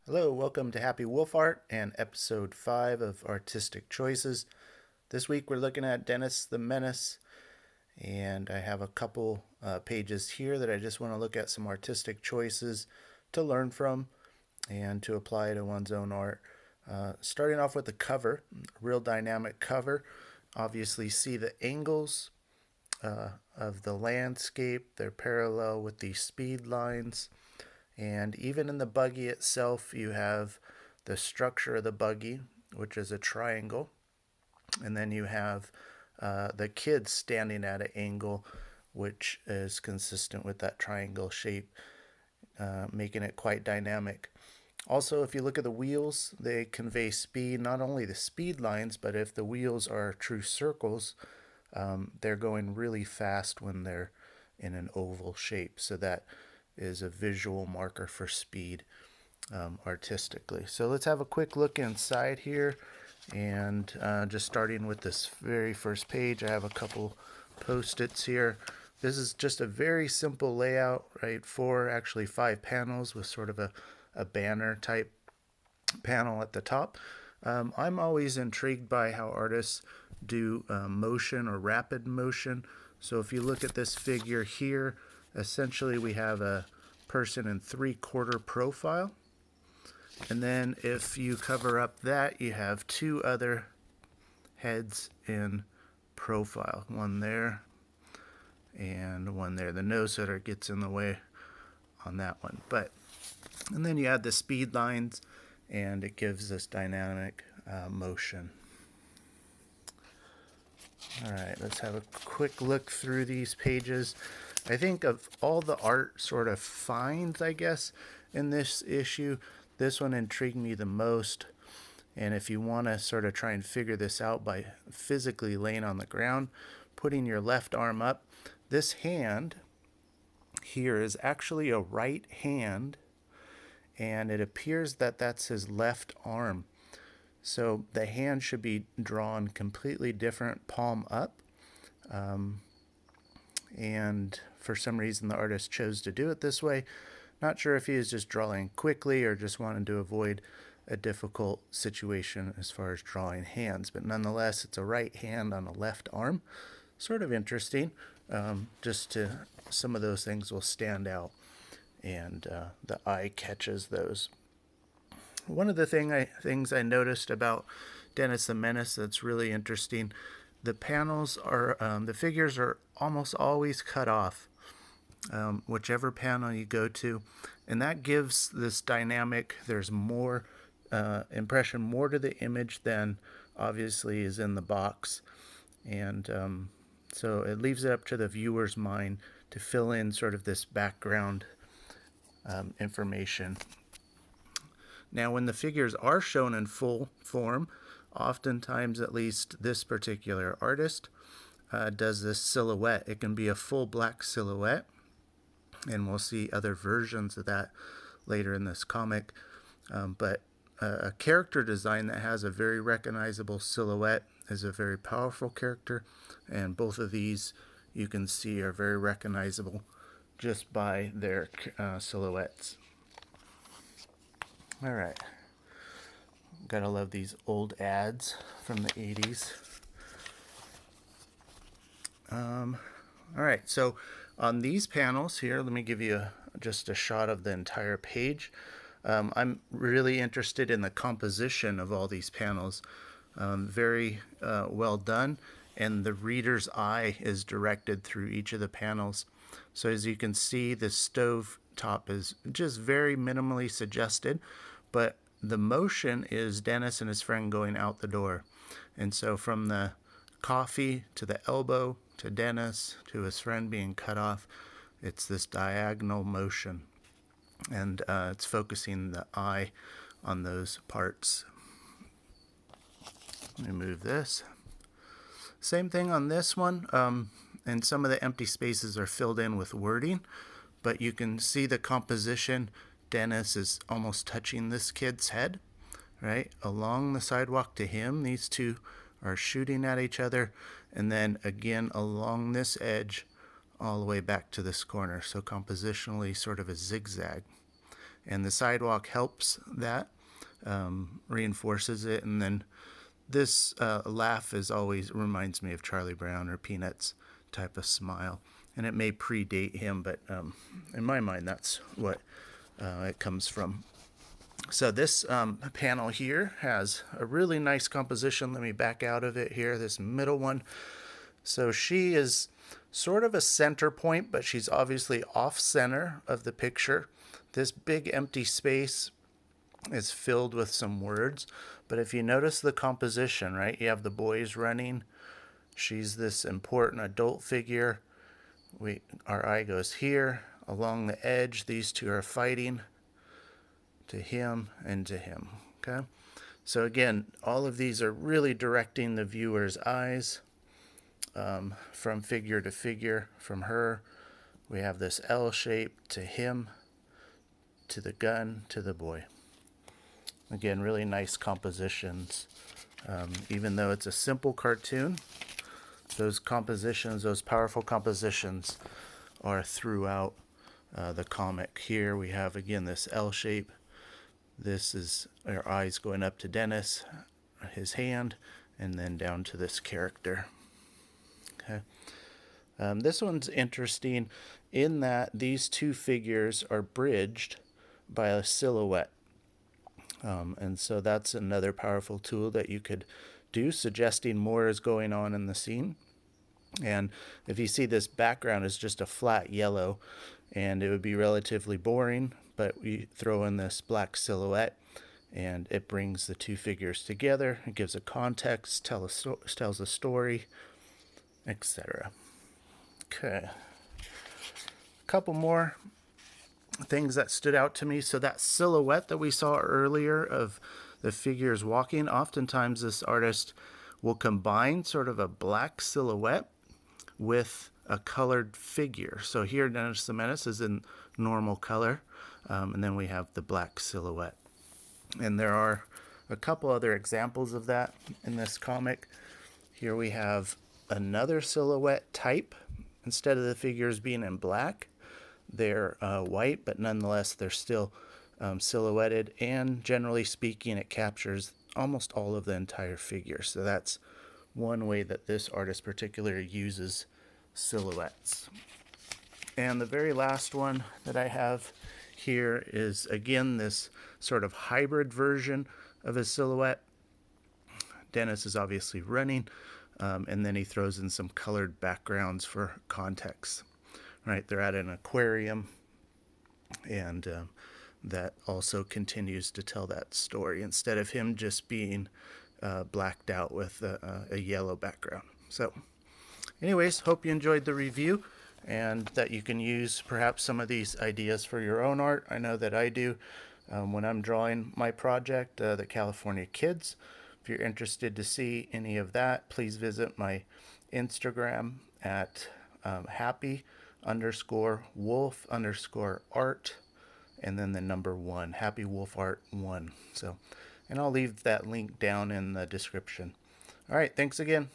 Hello, welcome to Happy Wolf Art and episode 5 of Artistic Choices. This week we're looking at Menace the Menace, and I have a couple pages here that I just want to look at some artistic choices to learn from and to apply to one's own art. Starting off with the cover, real dynamic cover. Obviously, see the angles of the landscape, they're parallel with the speed lines. And even in the buggy itself, you have the structure of the buggy, which is a triangle. And then you have the kids standing at an angle, which is consistent with that triangle shape, making it quite dynamic. Also, if you look at the wheels, they convey speed, not only the speed lines, but if the wheels are true circles, they're going really fast when they're in an oval shape. So that is a visual marker for speed artistically. So let's have a quick look inside here, and just starting with this very first page, I have a couple post-its here. This is just a very simple layout, right? Actually 5 panels with sort of a banner type panel at the top. I'm always intrigued by how artists do motion or rapid motion. So if you look at this figure here, essentially we have a person in 3/4 profile. And then if you cover up that, you have 2 other heads in profile. One there and one there. The nose sort of gets in the way on that one. And then you add the speed lines, and it gives this dynamic motion. All right, let's have a quick look through these pages. I think of all the art sort of finds, I guess, in this issue, this one intrigued me the most. And if you want to sort of try and figure this out by physically laying on the ground, putting your left arm up, this hand here is actually a right hand, and it appears that that's his left arm. So the hand should be drawn completely different, palm up. And for some reason, the artist chose to do it this way. Not sure if he is just drawing quickly or just wanted to avoid a difficult situation as far as drawing hands. But nonetheless, it's a right hand on a left arm. Sort of interesting. Some of those things will stand out, and the eye catches those. One of the things I noticed about Menace the Menace that's really interesting, the figures are almost always cut off, whichever panel you go to, and that gives this dynamic. There's more impression, more to the image than obviously is in the box, and so it leaves it up to the viewer's mind to fill in sort of this background information. Now, when the figures are shown in full form, oftentimes, at least this particular artist does this silhouette. It can be a full black silhouette, and we'll see other versions of that later in this comic. But a character design that has a very recognizable silhouette is a very powerful character, and both of these you can see are very recognizable just by their silhouettes. All right. Gotta love these old ads from the 80s. All right, so on these panels here, let me give you just a shot of the entire page. I'm really interested in the composition of all these panels. Very well done, and the reader's eye is directed through each of the panels. So as you can see, the stove top is just very minimally suggested, but the motion is Dennis and his friend going out the door. And so from the coffee to the elbow to Dennis to his friend being cut off, it's this diagonal motion. And it's focusing the eye on those parts. Let me move this. Same thing on this one. And some of the empty spaces are filled in with wording, but you can see the composition. Dennis is almost touching this kid's head, right? Along the sidewalk to him, these two are shooting at each other, and then again along this edge all the way back to this corner. So compositionally sort of a zigzag. and the sidewalk helps that, reinforces it. And then this laugh is always reminds me of Charlie Brown or Peanuts type of smile, and it may predate him, but in my mind, that's what it comes from. So this panel here has a really nice composition. Let me back out of it here, this middle one. So she is sort of a center point, but she's obviously off center of the picture. This big empty space is filled with some words, but if you notice the composition, right, you have the boys running. She's this important adult figure. Our eye goes here along the edge. These two are fighting, to him and to him. Okay, so again, all of these are really directing the viewer's eyes from figure to figure. From her, we have this L shape, to him, to the gun, to the boy. Again, really nice compositions. Even though it's a simple cartoon, those compositions, those powerful compositions, are throughout the comic. Here we have, again, this L shape. This is our eyes going up to Dennis, his hand, and then down to this character. Okay. This one's interesting in that these two figures are bridged by a silhouette. And so that's another powerful tool that you could do, suggesting more is going on in the scene. And if you see, this background is just a flat yellow, and it would be relatively boring, but we throw in this black silhouette and it brings the two figures together. It gives a context, tells a story, etc. Okay. A couple more things that stood out to me. So that silhouette that we saw earlier of the figures walking, oftentimes this artist will combine sort of a black silhouette with a colored figure. So here, Menace the Menace is in normal color, and then we have the black silhouette. And there are a couple other examples of that in this comic. Here we have another silhouette type. Instead of the figures being in black, they're white, but nonetheless they're still silhouetted, and generally speaking, it captures almost all of the entire figure. So that's one way that this artist particularly uses silhouettes. And the very last one that I have here is, again, this sort of hybrid version of a silhouette. Dennis is obviously running, and then he throws in some colored backgrounds for context. Right, they're at an aquarium, and that also continues to tell that story instead of him just being blacked out with a yellow background. So anyways, hope you enjoyed the review and that you can use perhaps some of these ideas for your own art. I know that I do when I'm drawing my project, the California Kids. If you're interested to see any of that, please visit my Instagram at happy_wolf_art, and then the number 1, Happy Wolf Art 1. So, and I'll leave that link down in the description. All right, thanks again.